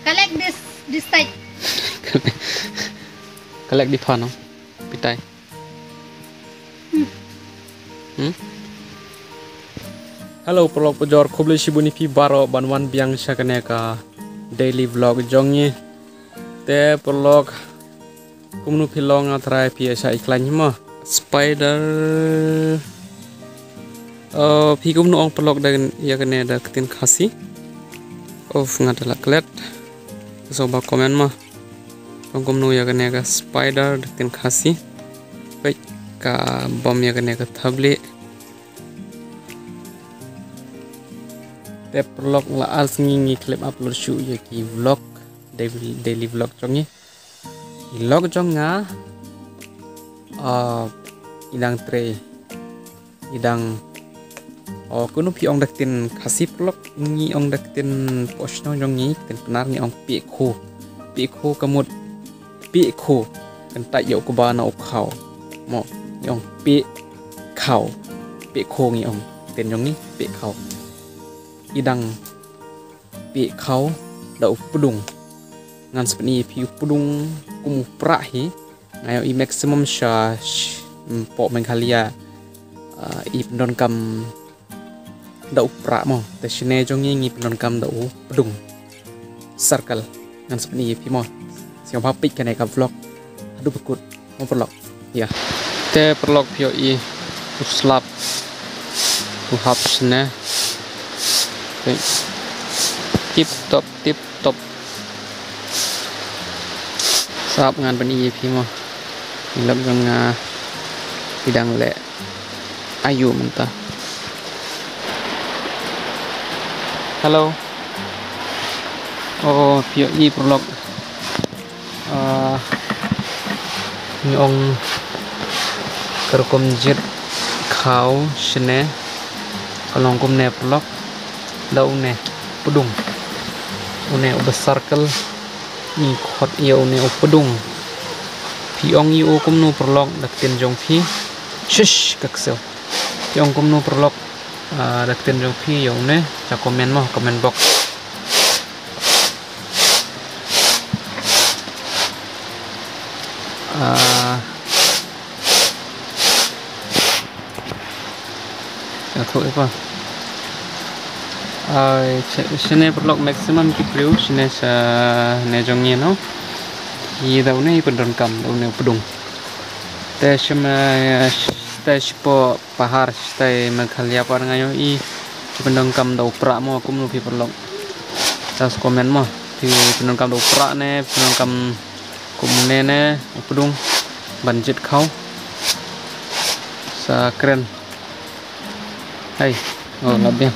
Collect this side. Collect di phone, no? Pitai. Halo pelok pejor kubli shibuni pi baro banwan biang syakane ka daily vlog jongnya te pelok kumnu pilong atrai pi sa iklan ma spider pi kumnu ong pelok dan ya kene da ketin khasi ngadala klet soba komen ma ong kumnu ya kene ka spider ketin khasi baik ka bom ya kene ka tablet te perlok la al ngi clip upload shoot ya ki vlog daily vlog chongi vlog jonga idang tre idang kuno pi ong daktin khasi perlok ngi ong daktin post no jongi ten penar ngi ong pi kho kamut pi kho kan ta yo ku ba na ok khau mo ong pi khau pi kho ngi ong ten jongi pi khau idang pi kau dau pudung ngan seperti pi pudung kumu prahi ngayo i maximum charge po mengkalia i pendon kam dau pra mo te sine jongi ngi pendon kam dau pudung circle ngan seperti pi mo siang papik kene ka vlog aduh bekut mo vlog ya te vlog pio i uslap uhap sene tip top sap ngan bani pi mo ilap nga bidang le ayu mentah halo pio i prolog nyong kerkom jet khau shne kalong kum ne prolog daun ne pedung une besar kel ni khot ia une pedung piong yu kumnu perlok daktin jong pi shish kaksel piong kumnu perlok daktin jong pi ya une ca komen mo comment box aku apa sini perlu maksimum kipriu sini sa nejongnya no i daunnya i pendon kam daunnya pedung te po pahar te mekhalia par ngayo i pendon kam dau pra mo aku menupi perlu tas komen mo di pendon kam dau pra ne pendon kam kumne ne pedung banjit kau sa keren hai labnya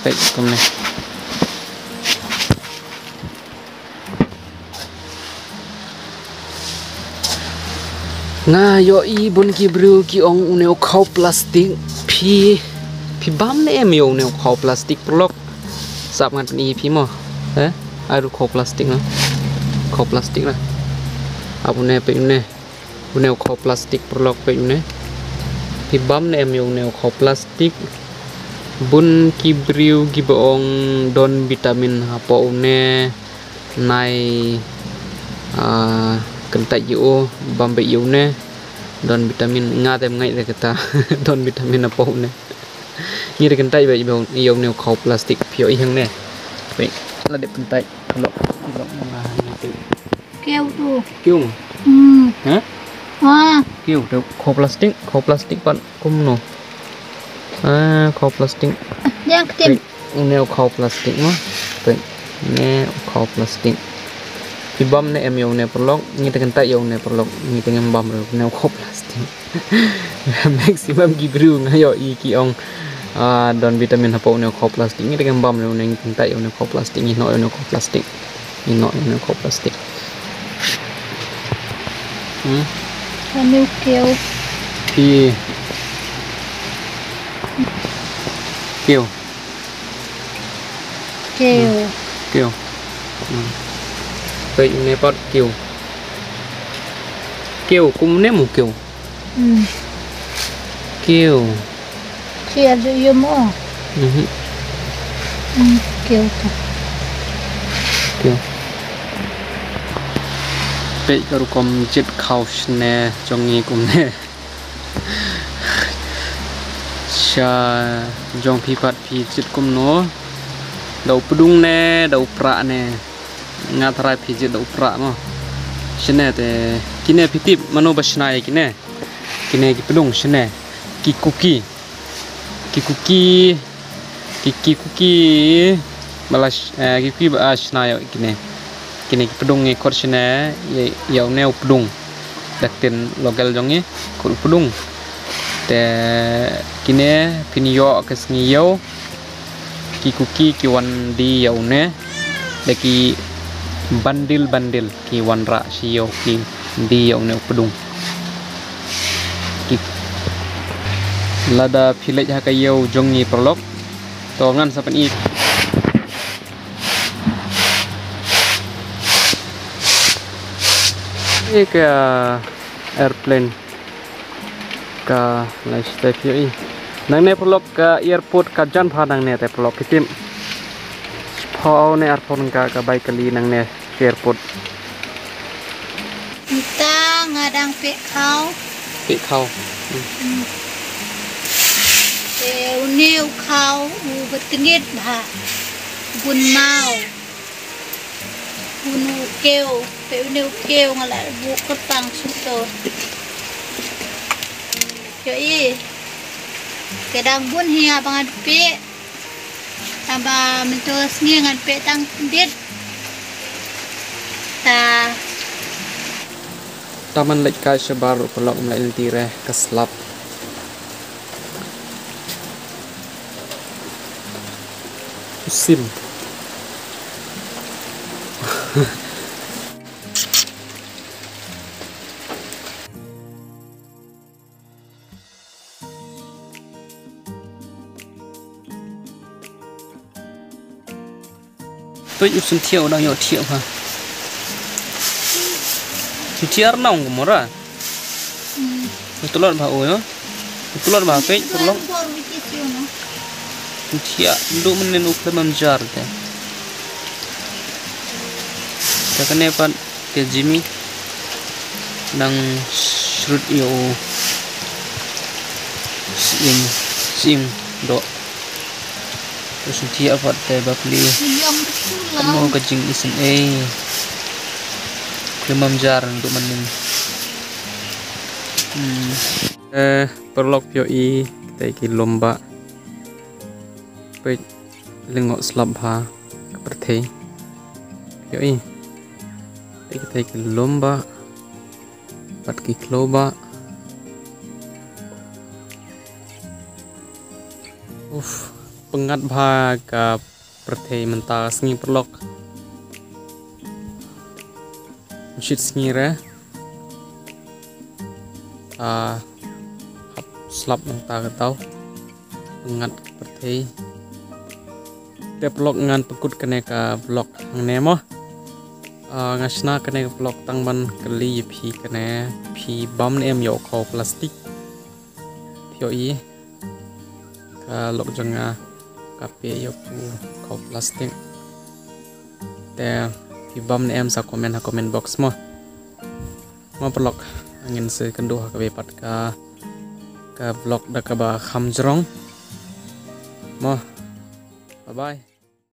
baik komne nga yo i bun ki bru ki ong une khau plastik phi bam ne em yo ne khau plastik prolok sap ngan ni phi mo aru khau plastik na khau plastik na apune pe ne une khau plastik prolok pe ne phi bam ne em yo ne khau plastik bun kibriu giboong don vitamin hapo une nai kentai yu bambe yu ne don vitamin ngatem ngai de kata don vitamin hapo une ni de kentai ba yu ne khau plastik pio i hang ne pe la de kentai lo ma ni Kêu tu kêu hả kêu được khau plastik pan kum no khau plastik yang ketim neo khau plastik mah neo khau plastik pi bom ne em yo ne perlok ni tengen ta yo ne perlok ni tengen bom neo khau plastik maximum gibru ngayo i ki ong don vitamin hapo neo khau plastik ni tengen bom ne tengen ta yo ne khau plastik ni no neo khau plastik ni no neo khau plastik kanu kêu pi kêu vậy này bắt kêu cũng ném một kêu chia cho yêu mò Keo tu. Keo. Pe karu kom jit kaus ne jongi kum ne. Sha jong pi pat pi jit kum no. Dau pedung ne, dau pra ne. Ngatarai pi jit dau pra mo. Shene te kine pitip mano basnai kine. Kine ki pedung shene. Ki kuki. Ki kuki balas ki kuki basnai kine. Kini pedung ni kor sini ya uneu pedung daktin logal jongi kul pedung te kini pinyo kesni yau ki kuki ki wan di ya une deki bandil ki wan ra si yau ki di ya uneu pedung ki lada pilej haka yau jongi perlok tongan sapan i एक airplane ka lifestyle yoi nang ne pelok ka airport ka jan pha nang ne te pelok kitim phau ne airport ka bai kali nang ne airport Kita ngadang pe kau. Uneu kau betingit bah. Bun mau. Bun keo. Pe uneu keo ngala bu ketang suto. Yoi. Kedang bun hia bangan pe. Tambah mentos ni ngan pe tang dit. Ta taman lek ka sebar pelok mlail tire keslap musim tôi ip sun thiêu đang yo thiêu ha thiêu nong kumora tulot ba oyo tulot ba pe tulot thiêu ndu menen ukle mamjar te takane pan ke jimmy nang shrut yo sim do terus thiêu apa te ba pli mau kajing isin lemam jar untuk mening perlok yoi kita iki lomba pe lengok slab ha keperthe yoi kita iki lomba pat ki kloba pengat bha ka perthe mentas ngi perlok shit ngire slap nang ta tau ngat pertei develop ngan pekut kene ka blok hang nemo ngasna kene ka blok tangban kali phi kene phi bam em yo kho plastik phi i ka lok janga ka pe yo pu kho plastik te pi bam em sa komen box mo pelok angin se kenduh ka bepat ka vlog da ka ba kham jrong mo bye bye.